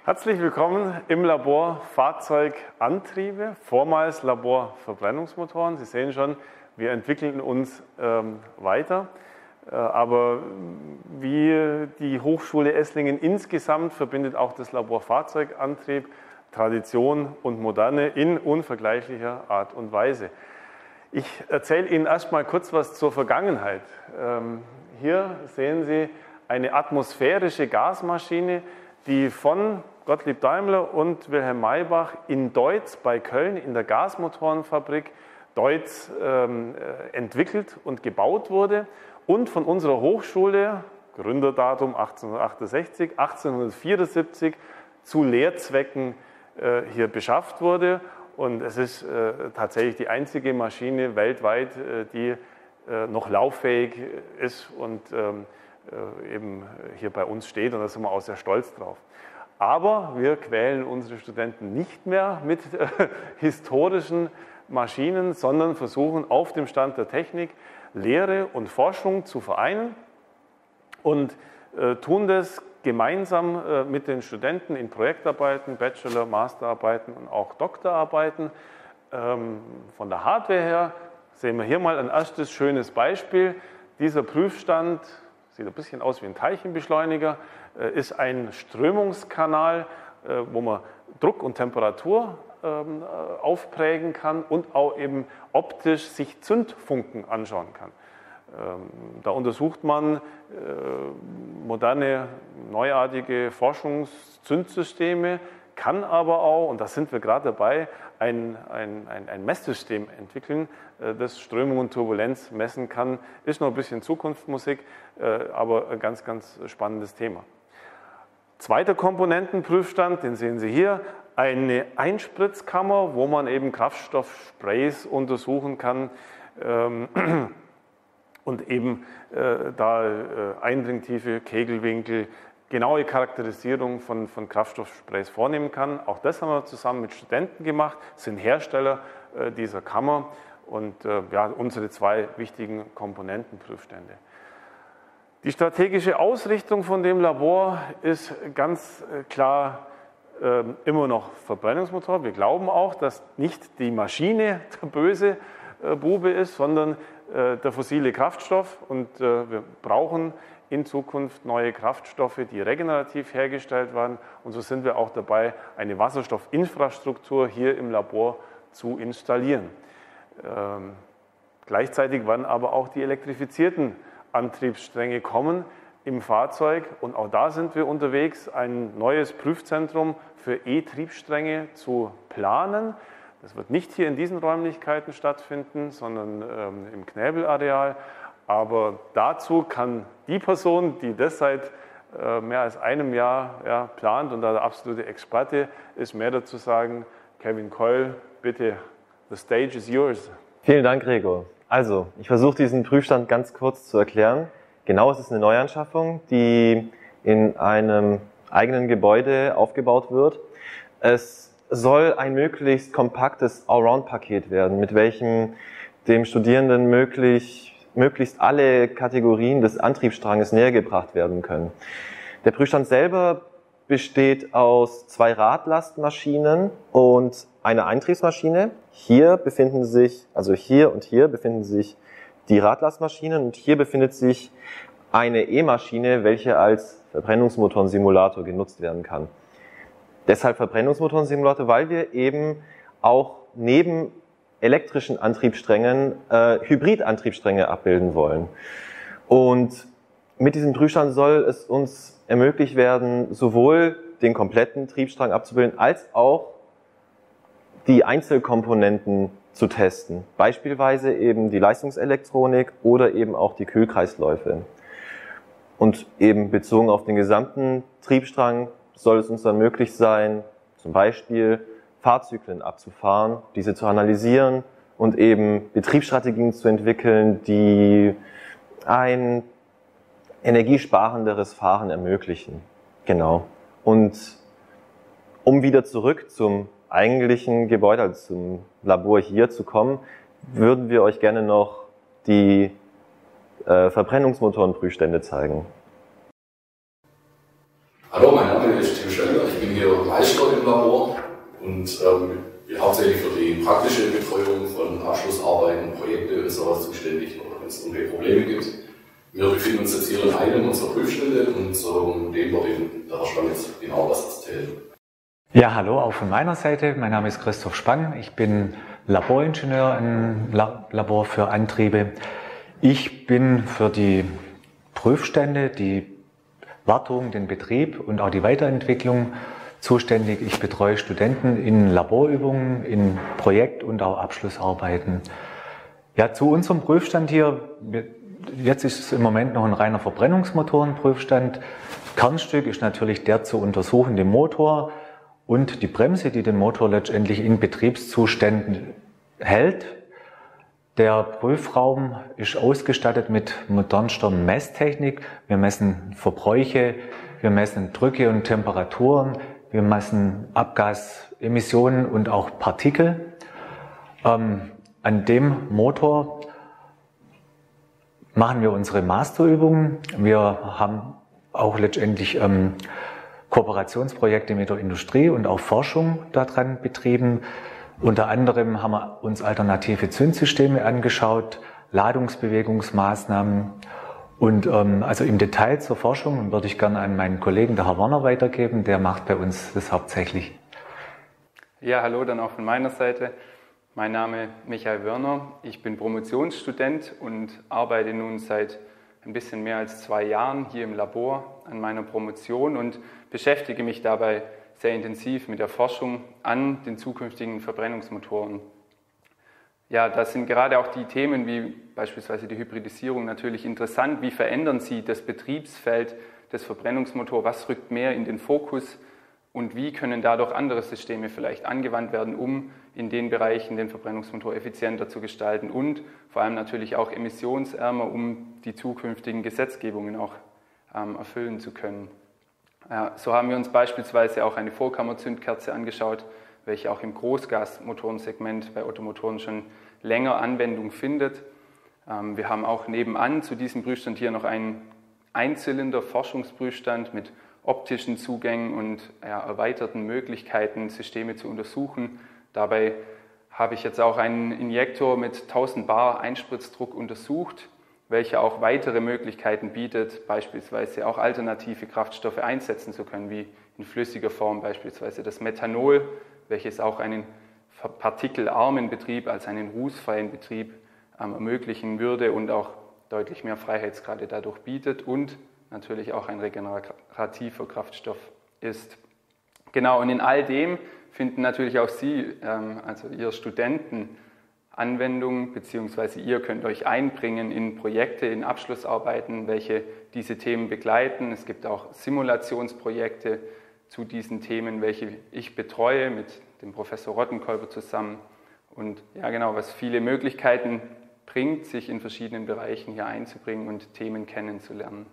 Herzlich willkommen im Labor Fahrzeugantriebe, vormals Labor Verbrennungsmotoren. Sie sehen schon, wir entwickeln uns weiter. Aber wie die Hochschule Esslingen insgesamt verbindet auch das Labor Fahrzeugantrieb Tradition und Moderne in unvergleichlicher Art und Weise. Ich erzähle Ihnen erstmal kurz was zur Vergangenheit. Hier sehen Sie eine atmosphärische Gasmaschine, die von Gottlieb Daimler und Wilhelm Maybach in Deutz bei Köln in der Gasmotorenfabrik Deutz entwickelt und gebaut wurde und von unserer Hochschule, Gründerdatum 1868, 1874 zu Lehrzwecken hier beschafft wurde. Und es ist tatsächlich die einzige Maschine weltweit, die noch lauffähig ist und eben hier bei uns steht, und da sind wir auch sehr stolz drauf. Aber wir quälen unsere Studenten nicht mehr mit historischen Maschinen, sondern versuchen auf dem Stand der Technik Lehre und Forschung zu vereinen und tun das gemeinsam mit den Studenten in Projektarbeiten, Bachelor-, Masterarbeiten und auch Doktorarbeiten. Von der Hardware her sehen wir hier mal ein erstes schönes Beispiel. Dieser Prüfstand sieht ein bisschen aus wie ein Teilchenbeschleuniger, ist ein Strömungskanal, wo man Druck und Temperatur aufprägen kann und auch eben optisch sich Zündfunken anschauen kann. Da untersucht man moderne, neuartige Forschungszündsysteme, kann aber auch, und da sind wir gerade dabei, ein Messsystem entwickeln, das Strömung und Turbulenz messen kann. Ist noch ein bisschen Zukunftsmusik, aber ein ganz, ganz spannendes Thema. Zweiter Komponentenprüfstand, den sehen Sie hier, eine Einspritzkammer, wo man eben Kraftstoffsprays untersuchen kann und eben da Eindringtiefe, Kegelwinkel, genaue Charakterisierung von Kraftstoffsprays vornehmen kann. Auch das haben wir zusammen mit Studenten gemacht, sind Hersteller dieser Kammer und ja, unsere zwei wichtigen Komponentenprüfstände. Die strategische Ausrichtung von dem Labor ist ganz klar immer noch Verbrennungsmotor. Wir glauben auch, dass nicht die Maschine der böse Bube ist, sondern der fossile Kraftstoff, und wir brauchen in Zukunft neue Kraftstoffe, die regenerativ hergestellt werden, und so sind wir auch dabei, eine Wasserstoffinfrastruktur hier im Labor zu installieren. Gleichzeitig werden aber auch die elektrifizierten Antriebsstränge kommen im Fahrzeug, und auch da sind wir unterwegs, ein neues Prüfzentrum für E-Triebstränge zu planen. Das wird nicht hier in diesen Räumlichkeiten stattfinden, sondern im Knäbelareal. Aber dazu kann die Person, die das seit mehr als einem Jahr plant und da der absolute Experte ist, mehr dazu sagen. Kevin Keul, bitte, the stage is yours. Vielen Dank, Gregor. Also, ich versuche diesen Prüfstand ganz kurz zu erklären. Genau, es ist eine Neuanschaffung, die in einem eigenen Gebäude aufgebaut wird. Es soll ein möglichst kompaktes Allround-Paket werden, mit welchem dem Studierenden möglichst alle Kategorien des Antriebsstranges nähergebracht werden können. Der Prüfstand selber besteht aus 2 Radlastmaschinen und einer Eintriebsmaschine. Hier befinden sich, also hier und hier befinden sich die Radlastmaschinen, und hier befindet sich eine E-Maschine, welche als Verbrennungsmotorensimulator genutzt werden kann. Deshalb Verbrennungsmotorensimulator, weil wir eben auch neben elektrischen Antriebssträngen Hybridantriebsstränge abbilden wollen. Und mit diesem Prüfstand soll es uns ermöglicht werden, sowohl den kompletten Triebstrang abzubilden, als auch die Einzelkomponenten zu testen. Beispielsweise eben die Leistungselektronik oder eben auch die Kühlkreisläufe. Und eben bezogen auf den gesamten Triebstrang soll es uns dann möglich sein, zum Beispiel Fahrzyklen abzufahren, diese zu analysieren und eben Betriebsstrategien zu entwickeln, die ein energiesparenderes Fahren ermöglichen. Genau. Und um wieder zurück zum eigentlichen Gebäude, also zum Labor hier zu kommen, würden wir euch gerne noch die Verbrennungsmotorenprüfstände zeigen. Hallo, mein Name ist Tim Schöller, ich bin hier Meister im Labor und bin hauptsächlich für die praktische Betreuung von Abschlussarbeiten, Projekte und sowas zuständig, oder wenn es irgendwelche Probleme gibt. Wir befinden uns jetzt hier in einem unserer Prüfstände und dem wird der Herr Spang jetzt genau was erzählen. Ja, hallo, auch von meiner Seite. Mein Name ist Christoph Spang. Ich bin Laboringenieur im Labor für Antriebe. Ich bin für die Prüfstände, die Wartung, den Betrieb und auch die Weiterentwicklung zuständig. Ich betreue Studenten in Laborübungen, in Projekt- und auch Abschlussarbeiten. Ja, zu unserem Prüfstand hier. Jetzt ist es im Moment noch ein reiner Verbrennungsmotorenprüfstand. Kernstück ist natürlich der zu untersuchende Motor und die Bremse, die den Motor letztendlich in Betriebszuständen hält. Der Prüfraum ist ausgestattet mit modernster Messtechnik. Wir messen Verbräuche, wir messen Drücke und Temperaturen, wir messen Abgasemissionen und auch Partikel. An dem Motor machen wir unsere Masterübungen. Wir haben auch letztendlich Kooperationsprojekte mit der Industrie und auch Forschung daran betrieben. Unter anderem haben wir uns alternative Zündsysteme angeschaut, Ladungsbewegungsmaßnahmen und also im Detail zur Forschung würde ich gerne an meinen Kollegen, der Herr Werner, weitergeben. Der macht bei uns das hauptsächlich. Ja, hallo, dann auch von meiner Seite. Mein Name ist Michael Werner. Ich bin Promotionsstudent und arbeite nun seit ein bisschen mehr als 2 Jahren hier im Labor an meiner Promotion und beschäftige mich dabei sehr intensiv mit der Forschung an den zukünftigen Verbrennungsmotoren. Ja, da sind gerade auch die Themen wie beispielsweise die Hybridisierung natürlich interessant. Wie verändern sie das Betriebsfeld des Verbrennungsmotors? Was rückt mehr in den Fokus? Und wie können dadurch andere Systeme vielleicht angewandt werden, um in den Bereichen den Verbrennungsmotor effizienter zu gestalten und vor allem natürlich auch emissionsärmer, um die zukünftigen Gesetzgebungen auch erfüllen zu können. Ja, so haben wir uns beispielsweise auch eine Vorkammerzündkerze angeschaut, welche auch im Großgasmotorensegment bei Ottomotoren schon länger Anwendung findet. Wir haben auch nebenan zu diesem Prüfstand hier noch einen Einzylinder-Forschungsprüfstand mit optischen Zugängen und erweiterten Möglichkeiten, Systeme zu untersuchen. Dabei habe ich jetzt auch einen Injektor mit 1000 Bar Einspritzdruck untersucht, welcher auch weitere Möglichkeiten bietet, beispielsweise auch alternative Kraftstoffe einsetzen zu können, wie in flüssiger Form beispielsweise das Methanol, welches auch einen partikelarmen Betrieb als einen rußfreien Betrieb ermöglichen würde und auch deutlich mehr Freiheitsgrade dadurch bietet und natürlich auch ein regenerativer Kraftstoff ist. Genau, und in all dem finden natürlich auch Sie, also ihr Studenten, Anwendung, beziehungsweise ihr könnt euch einbringen in Projekte, in Abschlussarbeiten, welche diese Themen begleiten. Es gibt auch Simulationsprojekte zu diesen Themen, welche ich betreue mit dem Professor Rottenkolber zusammen. Und ja genau, was viele Möglichkeiten bringt, sich in verschiedenen Bereichen hier einzubringen und Themen kennenzulernen.